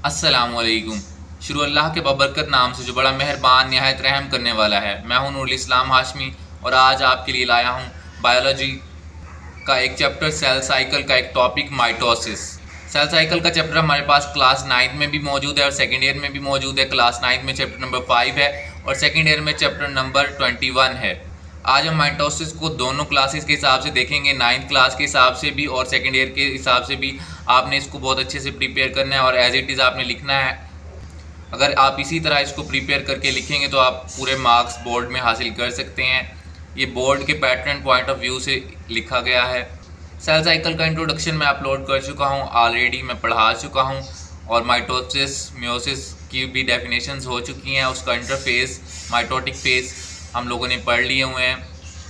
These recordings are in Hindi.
अस्सलामुअलैकुम। शुरू अल्लाह के बबरकत नाम से जो बड़ा मेहरबान नहायत रहम करने वाला है। मैं हूं नूरुल इस्लाम हाशमी और आज आपके लिए लाया हूं बायोलॉजी का एक चैप्टर सेल साइकिल का एक टॉपिक माइटोसिस। सेल साइकिल का चैप्टर हमारे पास क्लास 9 में भी मौजूद है और सेकेंड ईयर में भी मौजूद है। क्लास 9 में चैप्टर नंबर 5 है और सेकेंड ईयर में चैप्टर नंबर 21 है। आज हम माइटोसिस को दोनों क्लासेस के हिसाब से देखेंगे, 9th क्लास के हिसाब से भी और सेकेंड ईयर के हिसाब से भी। आपने इसको बहुत अच्छे से प्रिपेयर करना है और एज इट इज़ आपने लिखना है। अगर आप इसी तरह इसको प्रिपेयर करके लिखेंगे तो आप पूरे मार्क्स बोर्ड में हासिल कर सकते हैं। ये बोर्ड के पैटर्न पॉइंट ऑफ व्यू से लिखा गया है। सेल साइकिल का इंट्रोडक्शन मैं अपलोड कर चुका हूँ ऑलरेडी, मैं पढ़ा चुका हूँ और माइटोसिस मियोसिस की भी डेफिनेशंस हो चुकी हैं। उसका इंटरफेस, माइटोटिक फेज हम लोगों ने पढ़ लिए हुए हैं।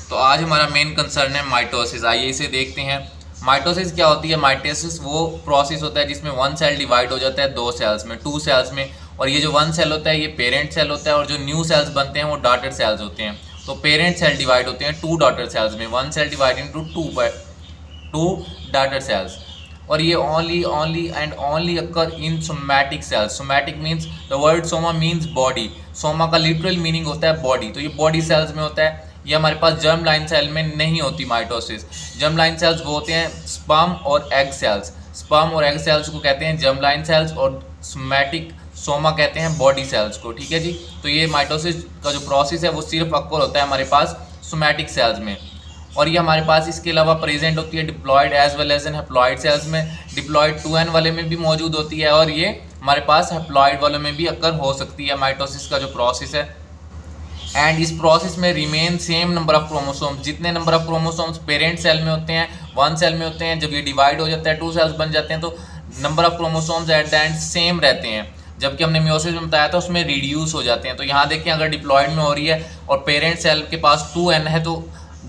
तो आज हमारा मेन कंसर्न है माइटोसिस। आइए इसे देखते हैं। माइटोसिस क्या होती है? माइटोसिस वो प्रोसेस होता है जिसमें वन सेल डिवाइड हो जाता है दो सेल्स में, टू सेल्स में। और ये जो वन सेल होता है ये पेरेंट सेल होता है और जो न्यू सेल्स बनते हैं वो डॉटर सेल्स होते हैं। तो पेरेंट सेल डिवाइड होते हैं टू डॉटर सेल्स में, one cell divide into two daughter cells. और ये only and only occur in somatic cells. Somatic means the word soma means body. Soma का लिटरल मीनिंग होता है बॉडी, तो ये बॉडी सेल्स में होता है। ये हमारे पास जर्म लाइन सेल में नहीं होती माइटोसिस। जर्म लाइन सेल्स वो होते हैं स्पर्म और एग सेल्स। स्पर्म और एग सेल्स को कहते हैं जर्म लाइन सेल्स और सोमैटिक सोमा कहते हैं बॉडी सेल्स को। ठीक है जी। तो ये माइटोसिस का जो प्रोसेस है वो सिर्फ अक्कर होता है हमारे पास सोमैटिक सेल्स में। और ये हमारे पास इसके अलावा प्रेजेंट होती है diploid as well as in haploid cells में। डिप्लॉयड 2n वाले में भी मौजूद होती है और ये हमारे पास हैप्लॉयड वाले में भी अक्कर हो सकती है माइटोसिस का जो प्रोसेस है। एंड इस प्रोसेस में remain same number of chromosomes. जितने number of chromosomes parent cell में होते हैं, वन सेल में होते हैं, जब ये डिवाइड हो जाता है टू सेल्स बन जाते हैं तो number of chromosomes at the end same रहते हैं। जबकि हमने मियोसिस में बताया था उसमें रिड्यूस हो जाते हैं। तो यहाँ देखिए अगर डिप्लॉयड में हो रही है और पेरेंट सेल के पास 2n है तो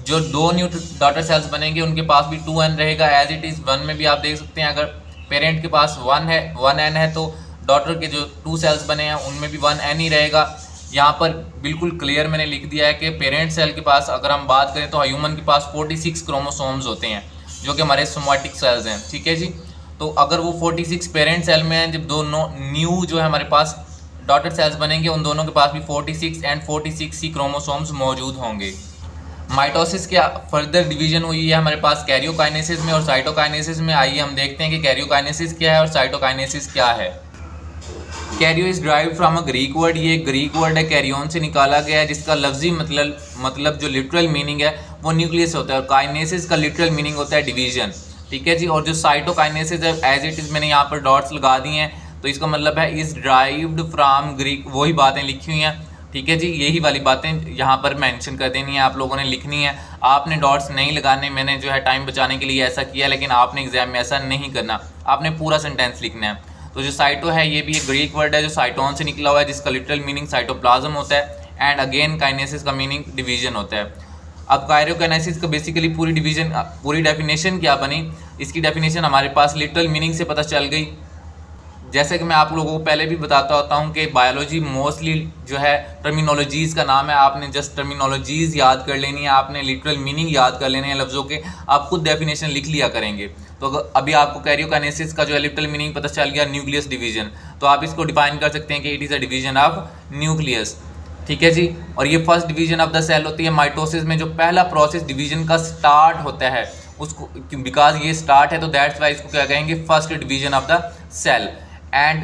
जो दो न्यू डॉटर सेल्स बनेंगे उनके पास भी 2n रहेगा एज इट इज़। वन में भी आप देख सकते हैं अगर पेरेंट के पास 1n है तो डॉटर के जो 2 सेल्स बने हैं उनमें भी 1n ही रहेगा। यहाँ पर बिल्कुल क्लियर मैंने लिख दिया है कि पेरेंट सेल के पास अगर हम बात करें तो ह्यूमन के पास 46 क्रोमोसोम्स होते हैं जो कि हमारे सोमैटिक सेल्स हैं। ठीक है जी। तो अगर वो 46 पेरेंट सेल में हैं, जब दोनों न्यू जो है हमारे पास डॉटर सेल्स बनेंगे उन दोनों के पास भी 46 एंड 46 ही क्रोमोसोम्स मौजूद होंगे। माइटोसिस के फर्दर डिवीजन हुई है हमारे पास कैरियोकाइनेसिस में और साइटोकाइनेसिस में। आइए हम देखते हैं कि कैरियोकाइनेसिस क्या है और साइटोकाइनेसिस क्या है। Cairo is drive from a Greek word. ये ग्रीक वर्ड है, कैरियोन से निकाला गया है, जिसका लफ्जी मतलब जो लिटरल मीनिंग है वो न्यूक्लियस होता है और काइनेसिस का लिटरल मीनिंग होता है डिवीजन। ठीक है जी। और जो साइटोकाइनेसिस है एज इट इज़ मैंने यहाँ पर डॉट्स लगा दिए हैं तो इसका मतलब है इज ड्राइव्ड फ्रॉम ग्रीक। वही बातें लिखी हुई हैं। ठीक है जी। यही वाली बातें यहाँ पर मेंशन कर देनी है, आप लोगों ने लिखनी है। आपने डॉट्स नहीं लगाने, मैंने जो है टाइम बचाने के लिए ऐसा किया, लेकिन आपने एग्जाम में ऐसा नहीं करना, आपने पूरा सेंटेंस लिखना है। तो जो साइटो है ये भी एक ग्रीक वर्ड है जो साइटोन से निकला हुआ है, जिसका लिटरल मीनिंग साइटोप्लाज्म होता है एंड अगेन काइनेसिस का मीनिंग डिवीजन होता है। अब कैरियोकाइनेसिस का बेसिकली पूरी डेफिनेशन क्या बनी, इसकी डेफिनेशन हमारे पास लिटरल मीनिंग से पता चल गई। जैसे कि मैं आप लोगों को पहले भी बताता होता हूँ कि बायोलॉजी मोस्टली जो है टर्मिनोलॉजीज़ का नाम है। आपने जस्ट टर्मिनोलॉजीज़ याद कर लेनी है, आपने लिटरल मीनिंग याद कर लेने हैं लफ्ज़ों के, आप खुद डेफिनेशन लिख लिया करेंगे। तो अभी आपको कैरियोकाइनेसिस का जो है लिटरल मीनिंग पता चल गया, न्यूक्लियस डिवीजन। तो आप इसको डिफाइन कर सकते हैं कि it is a division of nucleus. ठीक है जी। और ये first division of the cell होती है माइटोसिस में। जो पहला प्रोसेस डिवीजन का स्टार्ट होता है उसको, बिकॉज ये स्टार्ट है तो दैट्स वाई इसको क्या कहेंगे, first division of the cell. And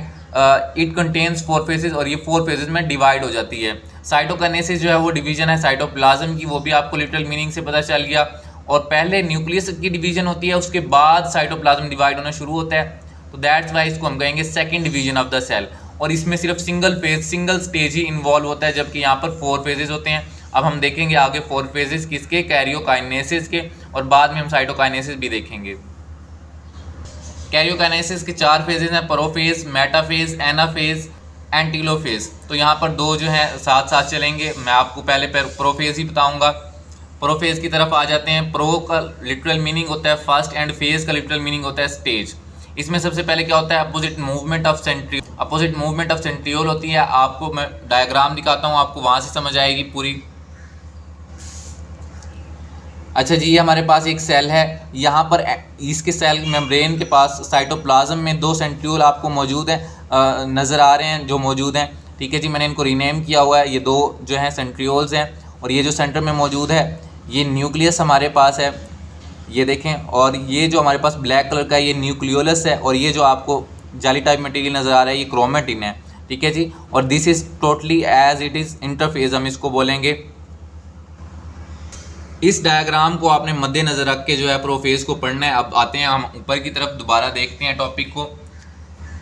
it contains 4 phases और ये 4 फेजेस में डिवाइड हो जाती है। साइटोकाइनेसिस जो है वो डिवीजन है साइटोप्लाज्म की, वो भी आपको लिटरल मीनिंग से पता चल गया। और पहले न्यूक्लियस की डिवीजन होती है, उसके बाद साइटोप्लाज्म डिवाइड होना शुरू होता है। तो दैट्स वाई इसको हम कहेंगे second division of the cell. और इसमें सिर्फ सिंगल स्टेज ही इन्वॉल्व होता है, जबकि यहाँ पर 4 फेजेस होते हैं। अब हम देखेंगे आगे 4 फेजेस किसके, कैरियोकाइनेसिस के, और बाद में हम साइटोकाइनेसिस भी देखेंगे। कैरियोकाइनेसिस के 4 फेजेस हैं, प्रोफेज, मेटाफेज, एनाफेज, एंटीलोफेज। तो यहाँ पर 2 जो हैं साथ साथ चलेंगे। मैं आपको पहले प्रोफेज ही बताऊँगा। प्रोफेज की तरफ आ जाते हैं। प्रो का लिटरल मीनिंग होता है फर्स्ट एंड फेज का लिटरल मीनिंग होता है स्टेज। इसमें सबसे पहले क्या होता है, opposite movement of centriole. Opposite movement of centriole होती है। आपको मैं डायग्राम दिखाता हूँ, आपको वहाँ से समझ आएगी पूरी। अच्छा जी, ये हमारे पास एक सेल है, यहाँ पर इसके सेल मेम्ब्रेन के पास साइटोप्लाज्म में 2 सेंट्रियोल आपको मौजूद है, नज़र आ रहे हैं जो मौजूद हैं। ठीक है जी, मैंने इनको रीनेम किया हुआ है, ये 2 जो हैं सेंट्रियोल्स हैं। और ये जो सेंटर में मौजूद है ये न्यूक्लियस हमारे पास है, ये देखें। और ये जो हमारे पास ब्लैक कलर का है ये न्यूक्लियोलस है, और ये जो आपको जाली टाइप मटेरियल नज़र आ रहा है ये क्रोमेटिन है। ठीक है जी, और this is totally as it is interphase हम इसको बोलेंगे। इस डायग्राम को आपने मद्देनज़र रख के जो है प्रोफेज को पढ़ना है। अब आते हैं हम ऊपर की तरफ, दोबारा देखते हैं टॉपिक को।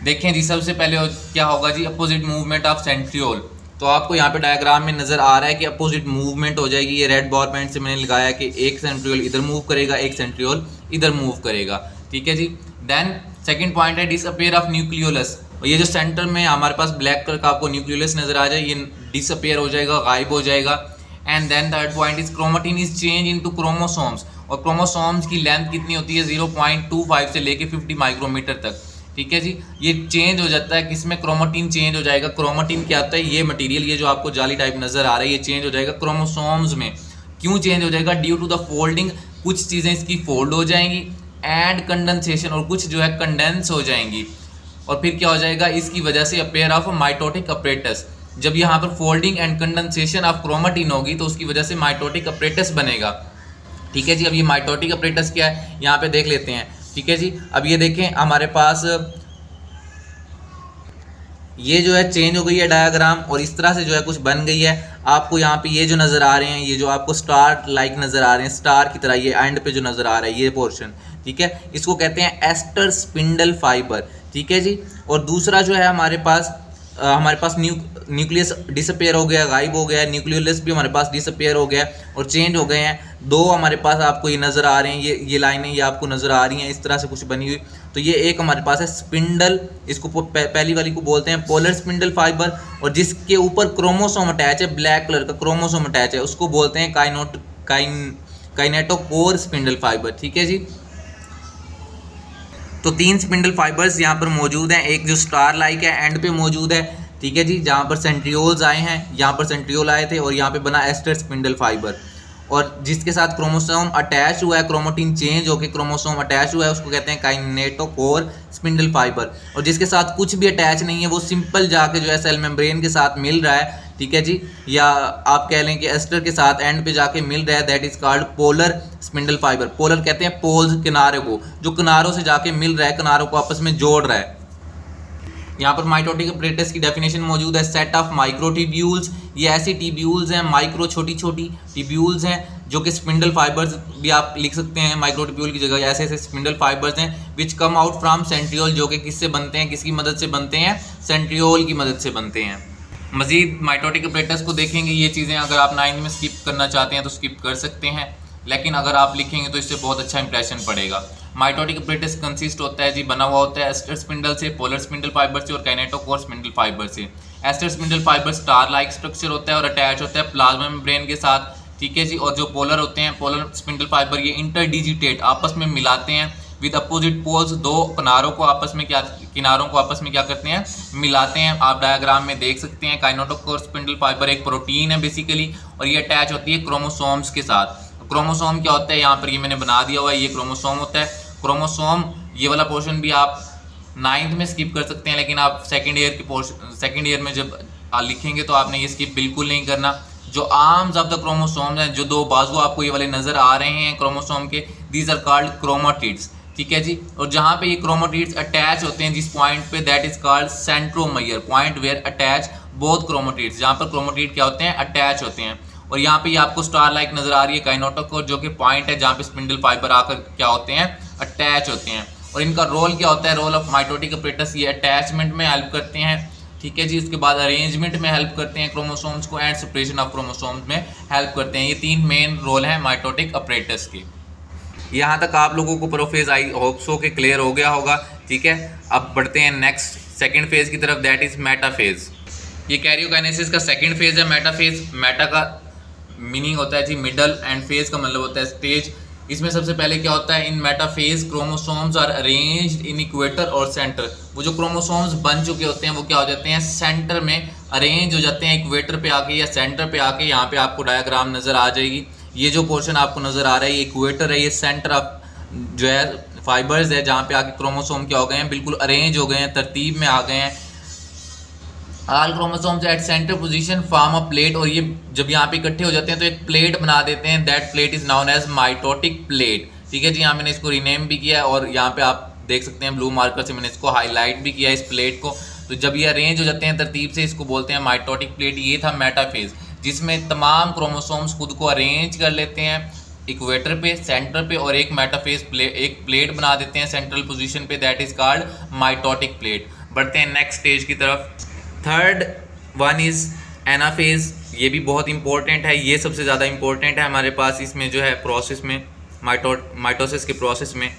देखें जी, सबसे पहले क्या होगा जी, अपोजिट मूवमेंट ऑफ सेंट्रियोल। तो आपको यहाँ पे डायग्राम में नज़र आ रहा है कि अपोजिट मूवमेंट हो जाएगी। ये रेड बॉल पेंट से मैंने लगाया कि एक सेंट्रियोल इधर मूव करेगा, एक सेंट्रियोल इधर मूव करेगा। ठीक है जी। देन सेकंड पॉइंट है डिसअपियर ऑफ न्यूक्लियोलस। और ये जो सेंटर में हमारे पास ब्लैक कलर का आपको न्यूक्लियोलस नज़र आ जाए, ये डिसअपियर हो जाएगा, गायब हो जाएगा। And then third point is chromatin is change into chromosomes. और क्रोमोसोम्स की लेंथ कितनी होती है, 0.25 से लेके 50 माइक्रोमीटर तक। ठीक है जी, ये चेंज हो जाता है किसमें, क्रोमेटिन चेंज हो जाएगा। क्रोमेटिन क्या होता है, ये मटेरियल, ये जो आपको जाली टाइप नज़र आ रहा है, ये चेंज हो जाएगा क्रोमोसोम्स में। क्यों चेंज हो जाएगा, ड्यू टू द फोल्डिंग, कुछ चीज़ें इसकी फोल्ड हो जाएंगी, एंड कंडेंसेशन, और कुछ जो है कंडेंस हो जाएंगी। और फिर क्या हो जाएगा, इसकी वजह से अपेयर ऑफ माइटोटिक अपरेटस। जब यहाँ पर folding and condensation of chromatin होगी तो उसकी वजह से माइटोटिक अपरेटस बनेगा। ठीक है जी, अब ये माइटोटिक अपरेटस क्या है यहाँ पे देख लेते हैं। ठीक है जी, अब ये देखें हमारे पास ये जो है चेंज हो गई है डायग्राम, और इस तरह से जो है कुछ बन गई है। आपको यहाँ पे ये जो नज़र आ रहे हैं, ये जो आपको स्टार लाइक नज़र आ रहे हैं, स्टार की तरह ये एंड पे जो नज़र आ रहा है ये पोर्शन, ठीक है, इसको कहते हैं एस्टर स्पिंडल फाइबर। ठीक है जी। और दूसरा जो है हमारे पास न्यूक्लियस डिसअपेयर हो गया, गायब हो गया, न्यूक्लियोलस भी हमारे पास डिसअपेयर हो गया और चेंज हो गए हैं। 2 हमारे पास आपको ये नज़र आ रहे हैं, ये लाइनें ये आपको नज़र आ रही हैं इस तरह से कुछ बनी हुई। तो ये एक हमारे पास है स्पिंडल, इसको पहली वाली को बोलते हैं पोलर स्पिंडल फाइबर, और जिसके ऊपर क्रोमोसोम अटैच है, ब्लैक कलर का क्रोमोसोम अटैच है, उसको बोलते हैं काइनेटोकोर स्पिंडल फाइबर। ठीक है जी। तो 3 स्पिंडल फाइबर्स यहाँ पर मौजूद हैं, एक जो स्टार लाइक है एंड पे मौजूद है। ठीक है जी, जहाँ पर सेंट्रियोल्स आए हैं, यहाँ पर सेंट्रियोल आए थे और यहाँ पे बना एस्टर स्पिंडल फाइबर, और जिसके साथ क्रोमोसोम अटैच हुआ है, क्रोमेटिन चेंज होकर क्रोमोसोम अटैच हुआ है, उसको कहते हैं काइनेटोकोर स्पिंडल फाइबर। और जिसके साथ कुछ भी अटैच नहीं है, वो सिंपल जाके जो है सेल मेम्ब्रेन के साथ मिल रहा है। ठीक है जी, या आप कह लें कि एस्टर के साथ एंड पे जाके मिल रहा है, that is called polar spindle fibre. Polar कहते हैं पोल्स, किनारे को, जो किनारों से जाके मिल रहा है, किनारों को आपस में जोड़ रहा है। यहाँ पर माइटोटिक अपरेटस की डेफिनेशन मौजूद है, सेट ऑफ माइक्रोटिब्यूल्स। ये ऐसी टिब्यूल्स हैं, माइक्रो छोटी छोटी टिब्यूल्स हैं, जो कि स्पिंडल फाइबर्स भी आप लिख सकते हैं माइक्रोटिब्यूल की जगह। ऐसे ऐसे स्पिंडल फाइबर्स हैं विच कम आउट फ्रॉम सेंट्रियोल, जो कि किससे बनते हैं, किसकी मदद से बनते हैं, सेंट्रियोल की मदद से बनते हैं। मजीद माइटोटिक अपरेटस को देखेंगे। ये चीज़ें अगर आप 9 में स्किप करना चाहते हैं तो स्किप कर सकते हैं, लेकिन अगर आप लिखेंगे तो इससे बहुत अच्छा इंप्रेशन पड़ेगा। माइटोटिक अपरेटस कंसिस्ट होता है जी, बना हुआ होता है एस्टर स्पिंडल से, पोलर स्पिंडल फाइबर से और काइनेटोकोर स्पिंडल फाइबर से। Aster spindle fibre star like structure होता है और अटैच होता है प्लाज्मा मेम्ब्रेन के साथ। ठीक है जी। और जो पोलर होते हैं, पोलर स्पिंडल फाइबर, ये इंटरडिजिटेट, आपस में मिलाते हैं विद अपोजिट पोल्स। 2 किनारों को आपस में क्या करते हैं, मिलाते हैं। आप डायग्राम में देख सकते हैं। काइनेटोकोर स्पिंडल फाइबर एक प्रोटीन है बेसिकली, और ये अटैच होती है क्रोमोसोम्स के साथ। क्रोमोसोम क्या होता है, यहाँ पर ये मैंने बना दिया हुआ है, ये क्रोमोसोम होता है। क्रोमोसोम ये वाला पोर्शन भी आप 9th में स्किप कर सकते हैं, लेकिन आप सेकेंड ईयर में जब लिखेंगे तो आपने ये स्किप बिल्कुल नहीं करना। जो आर्म्स ऑफ द क्रोमोसोम्स हैं, जो 2 बाजू आपको ये वाले नजर आ रहे हैं क्रोमोसोम के, दीज आर कॉल्ड क्रोमेटिड्स। ठीक है जी। और जहाँ पे ये क्रोमेटिड्स अटैच होते हैं जिस पॉइंट पे, that is called centromere, point where attach both chromatids, जहाँ पर क्रोमेटिड क्या होते हैं, अटैच होते हैं। और यहाँ पे ये आपको स्टार लाइक नजर आ रही है काइनेटोकोर, जो कि पॉइंट है जहाँ पे स्पिंडल फाइबर आकर क्या होते हैं, अटैच होते हैं। और इनका रोल क्या होता है, रोल ऑफ माइटोटिक अपरेटस, ये अटैचमेंट में हेल्प करते हैं। ठीक है जी। उसके बाद अरेंजमेंट में हेल्प करते हैं क्रोमोसोम्स को, एंड सेपरेशन ऑफ क्रोमोसोम्स में हेल्प करते हैं। ये 3 मेन रोल हैं माइटोटिक अपरेटस के। यहाँ तक आप लोगों को प्रोफेज आई होप सो के क्लियर हो गया होगा। ठीक है, अब बढ़ते हैं नेक्स्ट सेकेंड फेज की तरफ, दैट इज मेटाफेज। ये कैरियोकाइनेसिस का सेकेंड फेज है, मेटाफेज। मेटा का मीनिंग होता है जी मिडल, एंड फेज का मतलब होता है स्टेज। इसमें सबसे पहले क्या होता है, in metaphase chromosomes are arranged in equator और सेंटर। वो जो क्रोमोसोम्स बन चुके होते हैं वो क्या हो जाते हैं, सेंटर में अरेंज हो जाते हैं, इक्वेटर पे आके या सेंटर पे आके। यहाँ पे आपको डायग्राम नजर आ जाएगी, ये जो पोर्शन आपको नज़र आ रहा है ये इक्वेटर है, ये सेंटर ऑफ जो है फाइबर्स है, जहाँ पे आके क्रोमोसोम क्या हो गए हैं, बिल्कुल अरेंज हो गए हैं, तरतीब में आ गए हैं। All chromosomes at centre position form a plate, और ये जब यहाँ पे इकट्ठे हो जाते हैं तो एक प्लेट बना देते हैं। That plate is known as mitotic plate. ठीक है जी, यहाँ मैंने इसको रीनेम भी किया है और यहाँ पे आप देख सकते हैं ब्लू मार्कर से मैंने इसको हाईलाइट भी किया इस प्लेट को। तो जब ये अरेंज हो जाते हैं तरतीब से, इसको बोलते हैं माइटोटिक प्लेट। ये था मेटाफेज, जिसमें तमाम क्रोमोसोम्स खुद को अरेंज कर लेते हैं इक्वेटर पे, सेंटर पे, और एक मेटाफेज एक प्लेट बना देते हैं सेंट्रल पोजीशन पे। That is called mitotic plate. बढ़ते हैं नेक्स्ट स्टेज की तरफ। Third one is anaphase. ये भी बहुत इंपॉर्टेंट है, ये सबसे ज़्यादा इंपॉर्टेंट है हमारे पास इसमें जो है प्रोसेस में, माइटोसिस के प्रोसेस में।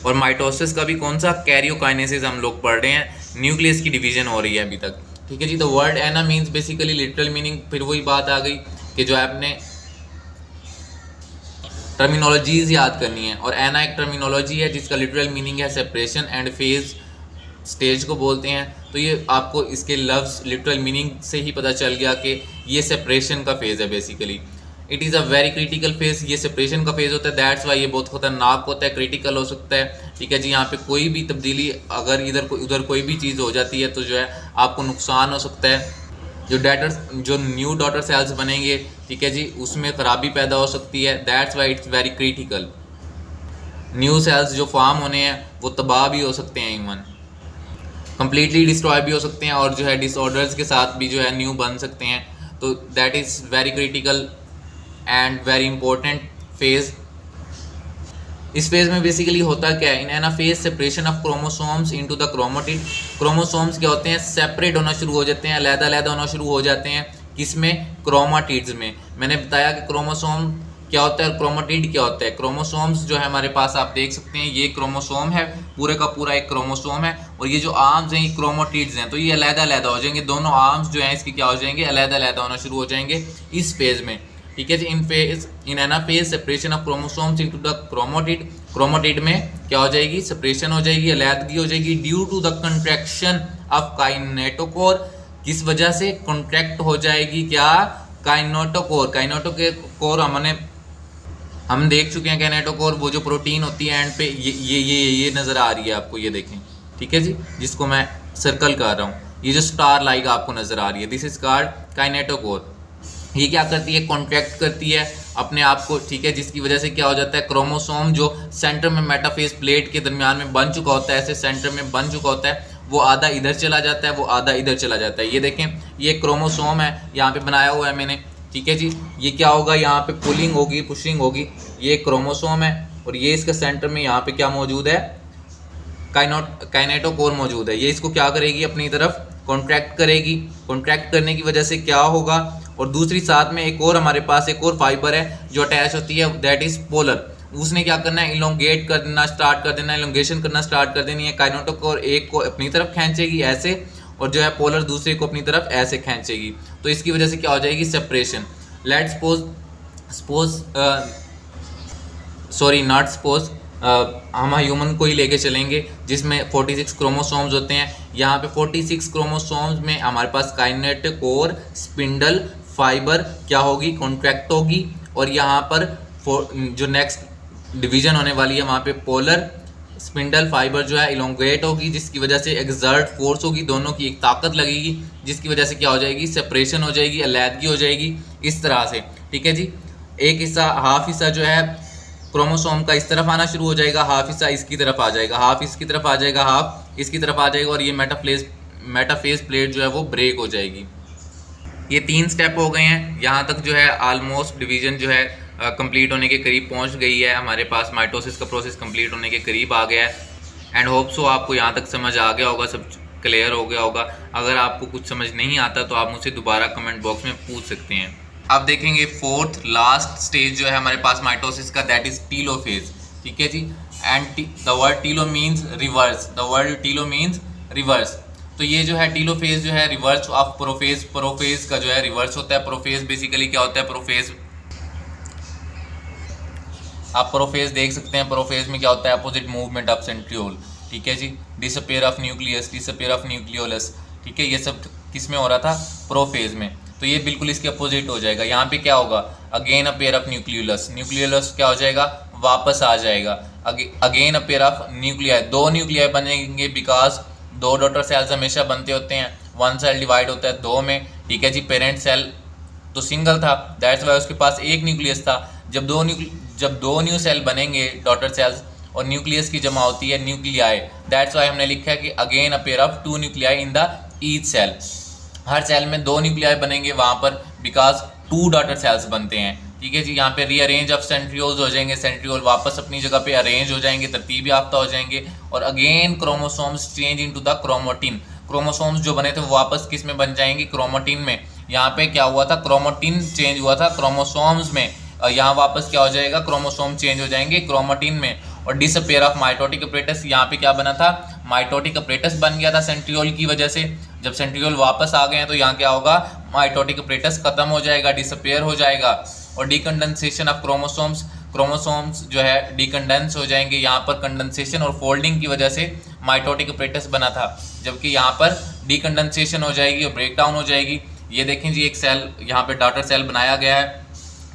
और माइटोसिस का भी कौन सा, कैरियोकाइनेसिस हम लोग पढ़ रहे हैं, न्यूक्लियस की डिवीजन हो रही है अभी तक। ठीक है जी। The word ana means basically literal meaning, फिर वही बात आ गई कि जो आपने टर्मिनोलॉजीज याद करनी है। और एना एक टर्मिनोलॉजी है जिसका लिटरल मीनिंग है सेपरेशन एंड फेज, स्टेज को बोलते हैं। तो ये आपको इसके लफ्ज़ लिटरल मीनिंग से ही पता चल गया कि ये सेपरेशन का फेज़ है basically. It is a very critical phase, ये सेपरेशन का फेज़ होता है। दैट्स वाई ये बहुत ख़तरनाक होता है, क्रिटिकल हो सकता है। ठीक है जी। यहाँ पे कोई भी तब्दीली, अगर उधर कोई भी चीज़ हो जाती है तो जो है आपको नुकसान हो सकता है। जो न्यू डॉटर सेल्स बनेंगे, ठीक है जी, उसमें ख़राबी पैदा हो सकती है। That's why it's very critical. New sales जो फॉर्म होने हैं वो तबाह भी हो सकते हैं, इवन कम्प्लीटली डिस्ट्रॉय भी हो सकते हैं, और जो है डिसऑर्डर्स के साथ भी जो है न्यू बन सकते हैं। तो that is very critical and very important phase. इस फेज़ में बेसिकली होता क्या है, in ana phase separation of chromosomes into the chromatid. Chromosomes क्या होते हैं, सेपरेट होना शुरू हो जाते हैं, अलग-अलग होना शुरू हो जाते हैं। किसमें, क्रोमाटिड्स में। मैंने बताया कि क्रोमोसोम क्या होता है, क्रोमेटिड क्या होता है। क्रोमोसोम्स जो है हमारे पास आप देख सकते हैं, ये क्रोमोसोम है, पूरे का पूरा एक क्रोमोसोम है। और ये जो आर्म्स हैं ये क्रोमेटिड्स हैं। तो ये अलग-अलग हो जाएंगे, दोनों आर्म्स जो हैं इसके क्या हो जाएंगे, अलग-अलग होना शुरू हो जाएंगे इस फेज़ में। ठीक है जी। In ana phase separation of chromosomes into the chromatid. Chromatid में क्या हो जाएगी, सेपरेशन हो जाएगी, अलैदगी हो जाएगी, due to the contraction of kinetochore. किस वजह से कॉन्ट्रैक्ट हो जाएगी, क्या, काइनेटोकोर। काइनेटोकोर हम देख चुके हैं। काइनेटोकोर वो जो प्रोटीन होती है एंड पे ये नज़र आ रही है आपको, ये देखें। ठीक है जी, जिसको मैं सर्कल कर रहा हूँ, ये जो स्टार लाइक आपको नज़र आ रही है, दिस इज कॉल्ड काइनेटोकोर। ये क्या करती है, कॉन्ट्रैक्ट करती है अपने आप को। ठीक है, जिसकी वजह से क्या हो जाता है, क्रोमोसोम जो सेंटर में मेटाफेज प्लेट के दरमियान में बन चुका होता है, ऐसे सेंटर में बन चुका होता है, वो आधा इधर चला जाता है, वो आधा इधर चला जाता है। ये देखें, ये क्रोमोसोम है, यहाँ पे बनाया हुआ है मैंने। ठीक है जी। ये क्या होगा, यहाँ पे पुलिंग होगी, पुशिंग होगी। ये क्रोमोसोम है और ये इसका सेंटर में यहाँ पे क्या मौजूद है, काइनेटोकोर मौजूद है। ये इसको क्या करेगी, अपनी तरफ कॉन्ट्रैक्ट करेगी। कॉन्ट्रैक्ट करने की वजह से क्या होगा, और दूसरी साथ में एक और हमारे पास एक और फाइबर है जो अटैच होती है, दैट इज पोलर। उसने क्या करना है, इलोंगेट करना स्टार्ट कर देना, इलोंगेशन करना स्टार्ट कर देनी है। काइनेटोकोर एक को अपनी तरफ खींचेगी ऐसे, और जो है पोलर दूसरे को अपनी तरफ ऐसे खींचेगी। तो इसकी वजह से क्या हो जाएगी, सेपरेशन। लेट्स सपोज हम ह्यूमन को ही लेके चलेंगे, जिसमें 46 क्रोमोसोम्स होते हैं। यहाँ पे 46 क्रोमोसोम्स में हमारे पास काइनेटोकोर, स्पिंडल, फाइबर क्या होगी, कॉन्ट्रैक्ट होगी। और यहाँ पर जो नेक्स्ट डिवीजन होने वाली है वहाँ पे पोलर, स्पिंडल, फाइबर जो है इलोंगेट होगी, जिसकी वजह से एक्सर्ट फोर्स होगी, दोनों की एक ताकत लगेगी, जिसकी वजह से क्या हो जाएगी, सेपरेशन हो जाएगी, अलैदगी हो जाएगी, इस तरह से। ठीक है जी। एक हिस्सा, हाफ हिस्सा जो है क्रोमोसोम का इस तरफ आना शुरू हो जाएगा, हाफ हिस्सा इसकी तरफ आ जाएगा, हाफ इसकी तरफ आ जाएगा, हाफ इसकी तरफ आ जाएगा, और ये मेटाफेज प्लेट जो है वो ब्रेक हो जाएगी। ये 3 स्टेप हो गए हैं। यहाँ तक जो है ऑलमोस्ट डिवीज़न जो है कंप्लीट होने के करीब पहुँच गई है। हमारे पास माइटोसिस का प्रोसेस कंप्लीट होने के करीब आ गया है। एंड होप सो आपको यहाँ तक समझ आ गया होगा, सब क्लियर हो गया होगा। अगर आपको कुछ समझ नहीं आता तो आप मुझसे दोबारा कमेंट बॉक्स में पूछ सकते हैं। अब देखेंगे फोर्थ लास्ट स्टेज जो है हमारे पास माइटोसिस का, दैट इज टीलोफेज। ठीक है जी। And the word telo means reverse, the word telo means reverse. तो ये जो है टीलोफेज जो है रिवर्स ऑफ प्रोफेज। प्रोफेज का जो है रिवर्स होता है। प्रोफेज बेसिकली क्या होता है, प्रोफेज आप प्रोफेज देख सकते हैं। प्रोफेज में क्या होता है, अपोजिट मूवमेंट ऑफ सेंट्रियोल। ठीक है जी। Disappear of nucleus, disappear of nucleolus. ठीक है, ये सब किस में हो रहा था, प्रोफेज में। तो ये बिल्कुल इसके अपोजिट हो जाएगा। यहाँ पे क्या होगा, again a pair of nucleolus, nucleolus क्या हो जाएगा, वापस आ जाएगा। Again a pair of nuclei, 2 nuclei बनेंगे बिकॉज 2 डॉटर सेल्स हमेशा बनते होते हैं, 1 सेल डिवाइड होता है 2 में, ठीक है जी। पेरेंट सेल तो सिंगल था, दैट्स वाई उसके पास एक न्यूक्लियस था। जब दो न्यू सेल बनेंगे डॉटर सेल्स और न्यूक्लियस की जमा होती है न्यूक्लियाई, दैट्स वाई हमने लिखा है कि again a pair of 2 nuclei in the each cell. हर सेल में 2 न्यूक्लियाई बनेंगे वहाँ पर बिकॉज 2 डॉटर सेल्स बनते हैं, ठीक है जी। यहाँ पे रीअरेंज ऑफ सेंट्रियोल्स हो जाएंगे, सेंट्रियोल वापस अपनी जगह पे अरेंज हो जाएंगे, तरतीब याफ्ता हो जाएंगे। और again chromosomes change into the chromatin, chromosomes जो बने थे वो वापस किस में बन जाएंगे, क्रोमोटिन में। यहाँ पे क्या हुआ था, क्रोमोटिन चेंज हुआ था क्रोमोसोम्स में, यहाँ वापस क्या हो जाएगा, क्रोमोसोम चेंज हो जाएंगे क्रोमोटिन में। और डिसअपेयर ऑफ माइटोटिक अपरेटस, यहाँ पे क्या बना था, माइटोटिक अपरेटस बन गया था सेंट्रियोल की वजह से। जब सेंट्रियोल वापस आ गए हैं तो यहाँ क्या होगा, माइटोटिक अपरेटस खत्म हो जाएगा, डिसअपेयर हो जाएगा। और डिकंडेंसेशन ऑफ क्रोमोसोम्स, क्रोमोसोम्स जो है डिकंडेंस हो जाएंगे, यहाँ पर कंडेंसेशन और फोल्डिंग की वजह से माइटोटिक अपरेटस बना था, जबकि यहाँ पर डिकंडेंसेशन हो जाएगी और ब्रेक डाउन हो जाएगी। ये देखें जी, एक सेल यहाँ पे डॉटर सेल बनाया गया है,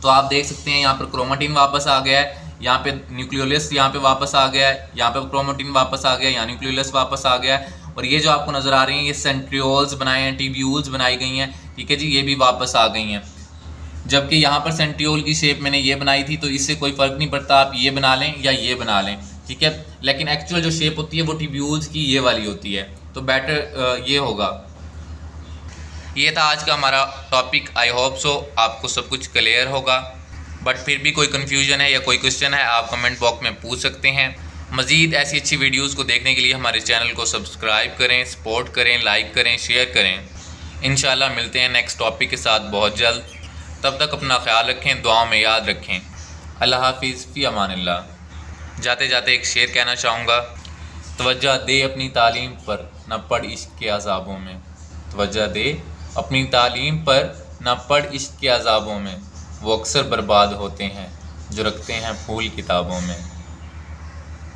तो आप देख सकते हैं यहाँ पर क्रोमोटिन वापस आ गया है, यहाँ पे न्यूक्लियोलस यहाँ पे वापस आ गया है, यहाँ पे क्रोमोटिन वापस आ गया है, यहाँ न्यूक्लियोलस वापस आ गया है। और ये जो आपको नज़र आ रही हैं ये सेंट्रियोल्स बनाए हैं, टिब्यूल्स बनाई गई हैं, ठीक है जी, ये भी वापस आ गई हैं। जबकि यहाँ पर सेंट्रियोल की शेप मैंने ये बनाई थी, तो इससे कोई फ़र्क नहीं पड़ता, आप ये बना लें या ये बना लें, ठीक है। लेकिन एक्चुअल जो शेप होती है वो टिब्यूल्स की ये वाली होती है, तो बेटर ये होगा। ये था आज का हमारा टॉपिक। आई होप सो आपको सब कुछ क्लियर होगा, बट फिर भी कोई कन्फ्यूजन है या कोई क्वेश्चन है आप कमेंट बॉक्स में पूछ सकते हैं। मज़ीद ऐसी अच्छी वीडियोस को देखने के लिए हमारे चैनल को सब्सक्राइब करें, सपोर्ट करें, लाइक करें, शेयर करें। इंशाल्लाह मिलते हैं नेक्स्ट टॉपिक के साथ बहुत जल्द। तब तक अपना ख्याल रखें, दुआओं में याद रखें। अल्लाह हाफिज़, फ़ी अमानिल्लाह। जाते जाते एक शेर कहना चाहूँगा, तवज्जो दे अपनी तालीम पर, न पढ़ इश्क के अज़ाबों में। तवज्जो दे अपनी तालीम पर, न पढ़ इश्क के अज़ाबों में। वो अक्सर बर्बाद होते हैं जो रखते हैं फूल किताबों में।